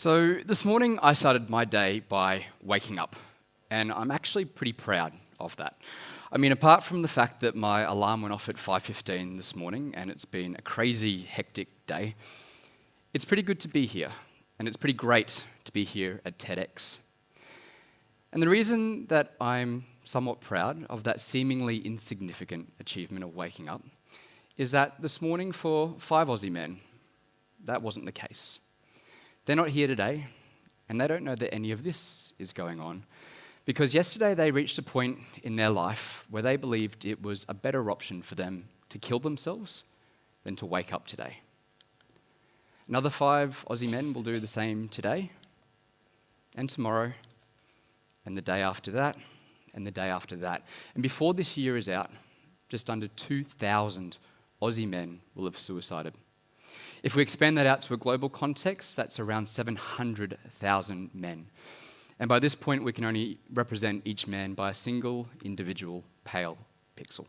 So this morning I started my day by waking up, and I'm actually pretty proud of that. I mean, apart from the fact that my alarm went off at 5:15 this morning and it's been a crazy, hectic day, it's pretty good to be here, and it's pretty great to be here at TEDx. And the reason that I'm somewhat proud of that seemingly insignificant achievement of waking up is that this morning for 5 Aussie men, that wasn't the case. They're not here today, and they don't know that any of this is going on, because yesterday they reached a point in their life where they believed it was a better option for them to kill themselves than to wake up today. Another 5 Aussie men will do the same today, and tomorrow, and the day after that, and the day after that. And before this year is out, just under 2,000 Aussie men will have suicided. If we expand that out to a global context, that's around 700,000 men. And by this point, we can only represent each man by a single individual pale pixel.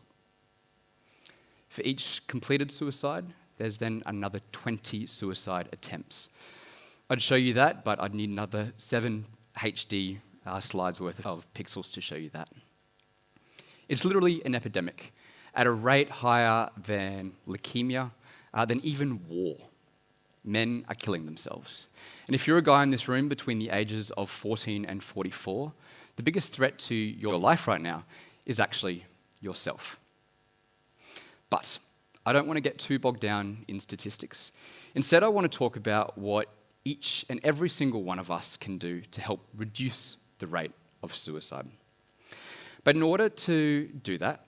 For each completed suicide, there's then another 20 suicide attempts. I'd show you that, but I'd need another 7 HD slides worth of pixels to show you that. It's literally an epidemic at a rate higher than leukemia, than even war. Men are killing themselves. And if you're a guy in this room between the ages of 14 and 44, the biggest threat to your life right now is actually yourself. But I don't want to get too bogged down in statistics. Instead, I want to talk about what each and every single one of us can do to help reduce the rate of suicide. But in order to do that,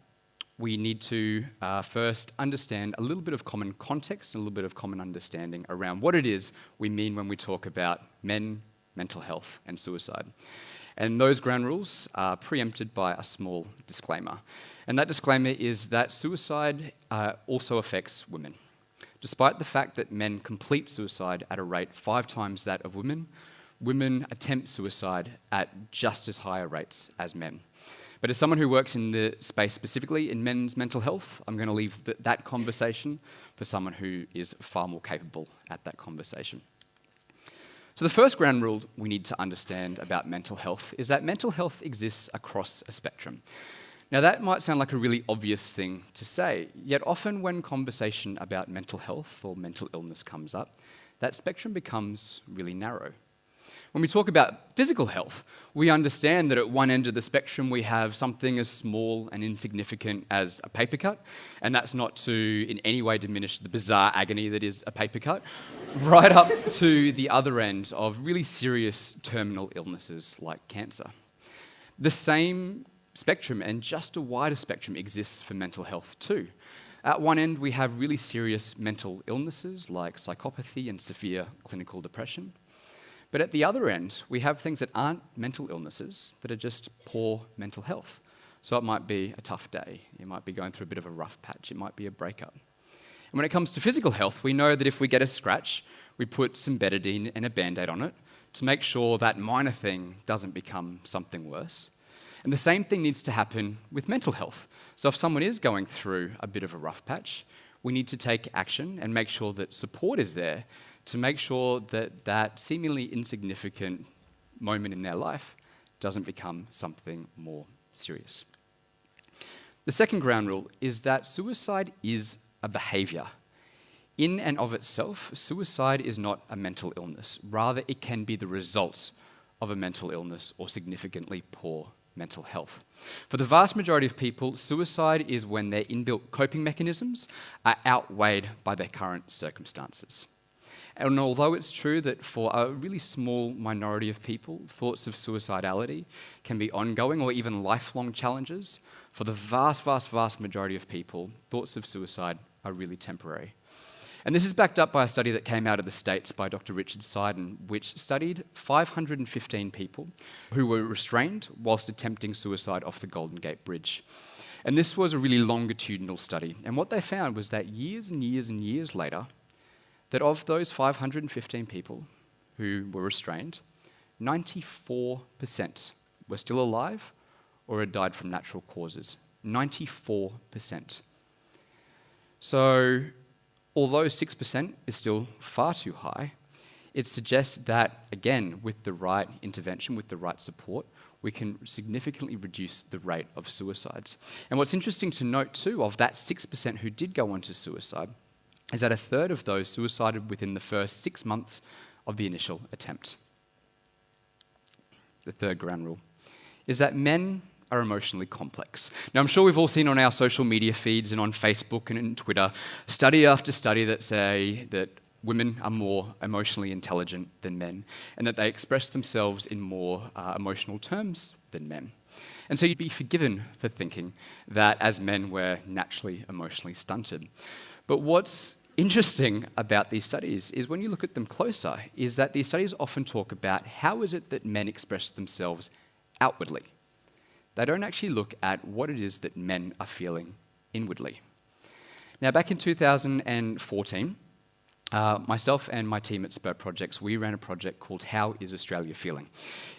we need to first understand a little bit of common context and a little bit of common understanding around what it is we mean when we talk about men, mental health, and suicide. And those ground rules are preempted by a small disclaimer. And that disclaimer is that suicide also affects women. Despite the fact that men complete suicide at a rate 5 times that of women, women attempt suicide at just as high rates as men. But as someone who works in the space specifically in men's mental health, I'm going to leave that conversation for someone who is far more capable at that conversation. So the first ground rule we need to understand about mental health is that mental health exists across a spectrum. Now that might sound like a really obvious thing to say, yet often when conversation about mental health or mental illness comes up, that spectrum becomes really narrow. When we talk about physical health, we understand that at one end of the spectrum we have something as small and insignificant as a paper cut, and that's not to in any way diminish the bizarre agony that is a paper cut, right up to the other end of really serious terminal illnesses like cancer. The same spectrum and just a wider spectrum exists for mental health too. At one end we have really serious mental illnesses like psychopathy and severe clinical depression. But at the other end, we have things that aren't mental illnesses, that are just poor mental health. So it might be a tough day, you might be going through a bit of a rough patch, it might be a breakup. And when it comes to physical health, we know that if we get a scratch, we put some betadine and a Band-Aid on it to make sure that minor thing doesn't become something worse. And the same thing needs to happen with mental health. So if someone is going through a bit of a rough patch, we need to take action and make sure that support is there to make sure that that seemingly insignificant moment in their life doesn't become something more serious. The second ground rule is that suicide is a behaviour. In and of itself, suicide is not a mental illness. Rather, it can be the result of a mental illness or significantly poor mental health. For the vast majority of people, suicide is when their inbuilt coping mechanisms are outweighed by their current circumstances. And although it's true that for a really small minority of people, thoughts of suicidality can be ongoing or even lifelong challenges, for the vast, vast, vast majority of people, thoughts of suicide are really temporary. And this is backed up by a study that came out of the States by Dr. Richard Seiden, which studied 515 people who were restrained whilst attempting suicide off the Golden Gate Bridge. And this was a really longitudinal study. And what they found was that years and years and years later, that of those 515 people who were restrained, 94% were still alive or had died from natural causes. 94%. So, although 6% is still far too high, it suggests that, again, with the right intervention, with the right support, we can significantly reduce the rate of suicides. And what's interesting to note too, of that 6% who did go on to suicide, is that a third of those suicided within the first 6 months of the initial attempt. The third ground rule is that men are emotionally complex. Now, I'm sure we've all seen on our social media feeds and on Facebook and on Twitter, study after study that say that women are more emotionally intelligent than men, and that they express themselves in more emotional terms than men. And so you'd be forgiven for thinking that as men we're naturally emotionally stunted. But what's interesting about these studies is when you look at them closer, is that these studies often talk about how is it that men express themselves outwardly. They don't actually look at what it is that men are feeling inwardly. Now, back in 2014, myself and my team at Spur Projects, we ran a project called How is Australia Feeling?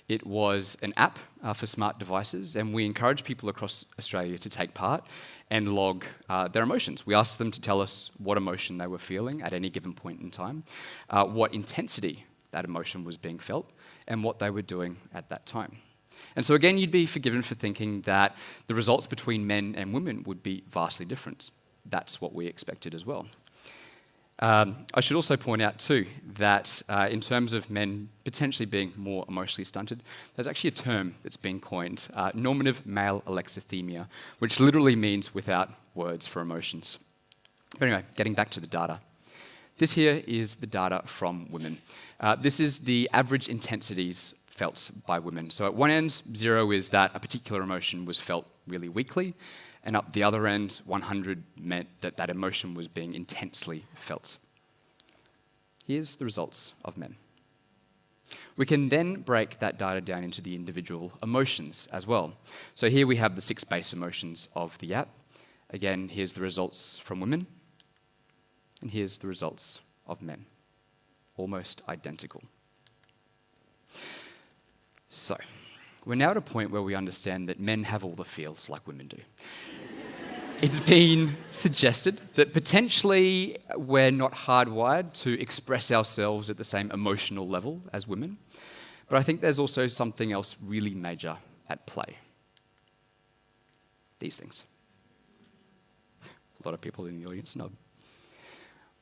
It was an app for smart devices, and we encouraged people across Australia to take part and log their emotions. We asked them to tell us what emotion they were feeling at any given point in time, what intensity that emotion was being felt, and what they were doing at that time. And so again, you'd be forgiven for thinking that the results between men and women would be vastly different. That's what we expected as well. I should also point out too that in terms of men potentially being more emotionally stunted, there's actually a term that's been coined, normative male alexithymia, which literally means without words for emotions. But anyway, getting back to the data. This here is the data from women. This is the average intensities felt by women. So at one end, 0 is that a particular emotion was felt really weakly, and up the other end, 100 meant that that emotion was being intensely felt. Here's the results of men. We can then break that data down into the individual emotions as well. So here we have the 6 base emotions of the app. Again, here's the results from women, and here's the results of men. Almost identical. So, we're now at a point where we understand that men have all the feels like women do. It's been suggested that potentially we're not hardwired to express ourselves at the same emotional level as women, but I think there's also something else really major at play. These things. A lot of people in the audience know.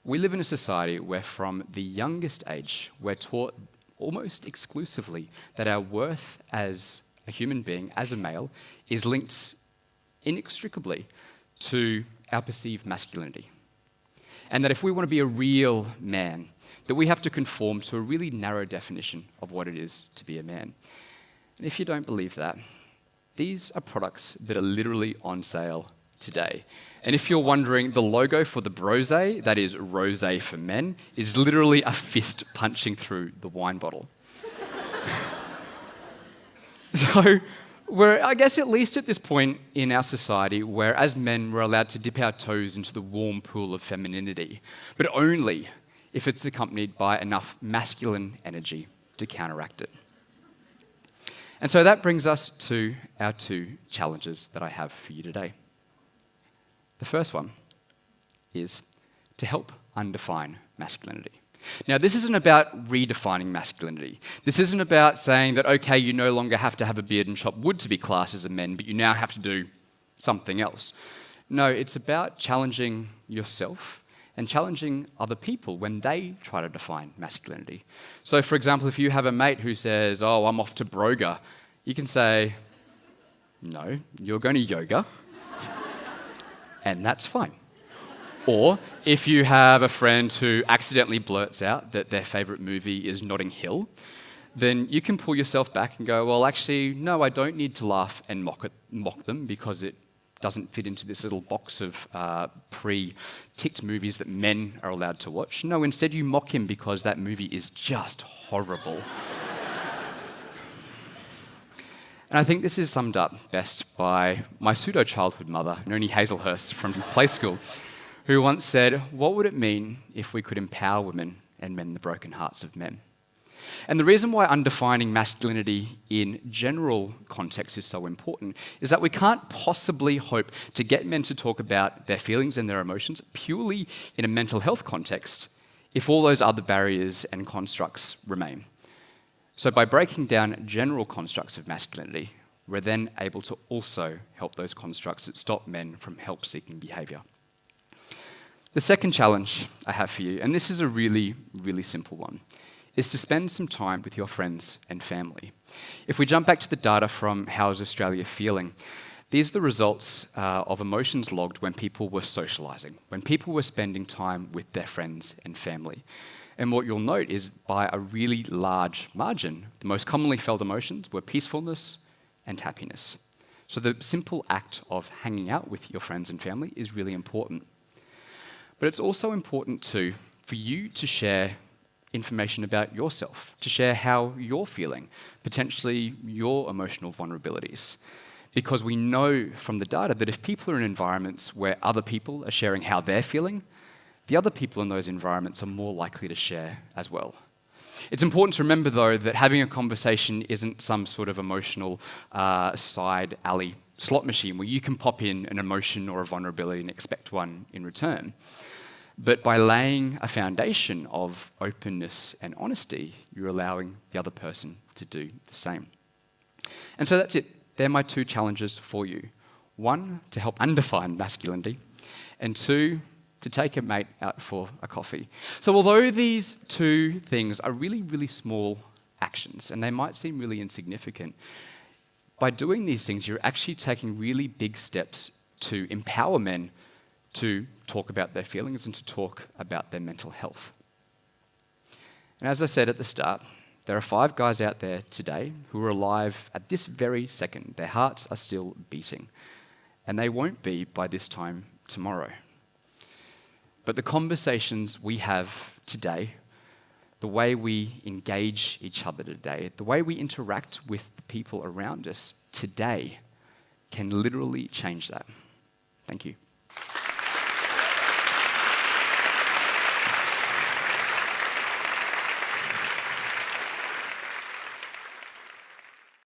We live in a society where from the youngest age, we're taught almost exclusively that our worth as a human being, as a male, is linked inextricably to our perceived masculinity. And that if we want to be a real man, that we have to conform to a really narrow definition of what it is to be a man. And if you don't believe that, these are products that are literally on sale today. And if you're wondering, the logo for the brose, that is rosé for men, is literally a fist punching through the wine bottle. So we're, I guess, at least at this point in our society where as men we're allowed to dip our toes into the warm pool of femininity, but only if it's accompanied by enough masculine energy to counteract it. And so that brings us to our 2 challenges that I have for you today. The first one is to help undefine masculinity. Now, this isn't about redefining masculinity. This isn't about saying that, okay, you no longer have to have a beard and chop wood to be classed as a man, but you now have to do something else. No, it's about challenging yourself and challenging other people when they try to define masculinity. So, for example, if you have a mate who says, oh, I'm off to Broga, you can say, no, you're going to yoga, and that's fine. Or if you have a friend who accidentally blurts out that their favourite movie is Notting Hill, then you can pull yourself back and go, well, actually, no, I don't need to laugh and mock them because it doesn't fit into this little box of pre-ticked movies that men are allowed to watch. No, instead you mock him because that movie is just horrible. And I think this is summed up best by my pseudo-childhood mother, Noni Hazelhurst from play school, who once said, what would it mean if we could empower women and mend the broken hearts of men? And the reason why undefining masculinity in general context is so important is that we can't possibly hope to get men to talk about their feelings and their emotions purely in a mental health context if all those other barriers and constructs remain. So by breaking down general constructs of masculinity, we're then able to also help those constructs that stop men from help-seeking behaviour. The second challenge I have for you, and this is a really, really simple one, is to spend some time with your friends and family. If we jump back to the data from How is Australia Feeling, these are the results of emotions logged when people were socialising, when people were spending time with their friends and family. And what you'll note is by a really large margin, the most commonly felt emotions were peacefulness and happiness. So the simple act of hanging out with your friends and family is really important. But it's also important too for you to share information about yourself, to share how you're feeling, potentially your emotional vulnerabilities. Because we know from the data that if people are in environments where other people are sharing how they're feeling, the other people in those environments are more likely to share as well. It's important to remember, though, that having a conversation isn't some sort of emotional side alley slot machine where you can pop in an emotion or a vulnerability and expect one in return. But by laying a foundation of openness and honesty, you're allowing the other person to do the same. And so that's it. They're my two challenges for you. One, to help undefine masculinity, and two, to take a mate out for a coffee. So although these two things are really, really small actions, and they might seem really insignificant, by doing these things, you're actually taking really big steps to empower men to talk about their feelings and to talk about their mental health. And as I said at the start, there are 5 guys out there today who are alive at this very second. Their hearts are still beating, and they won't be by this time tomorrow. But the conversations we have today, the way we engage each other today, the way we interact with the people around us today can literally change that. Thank you.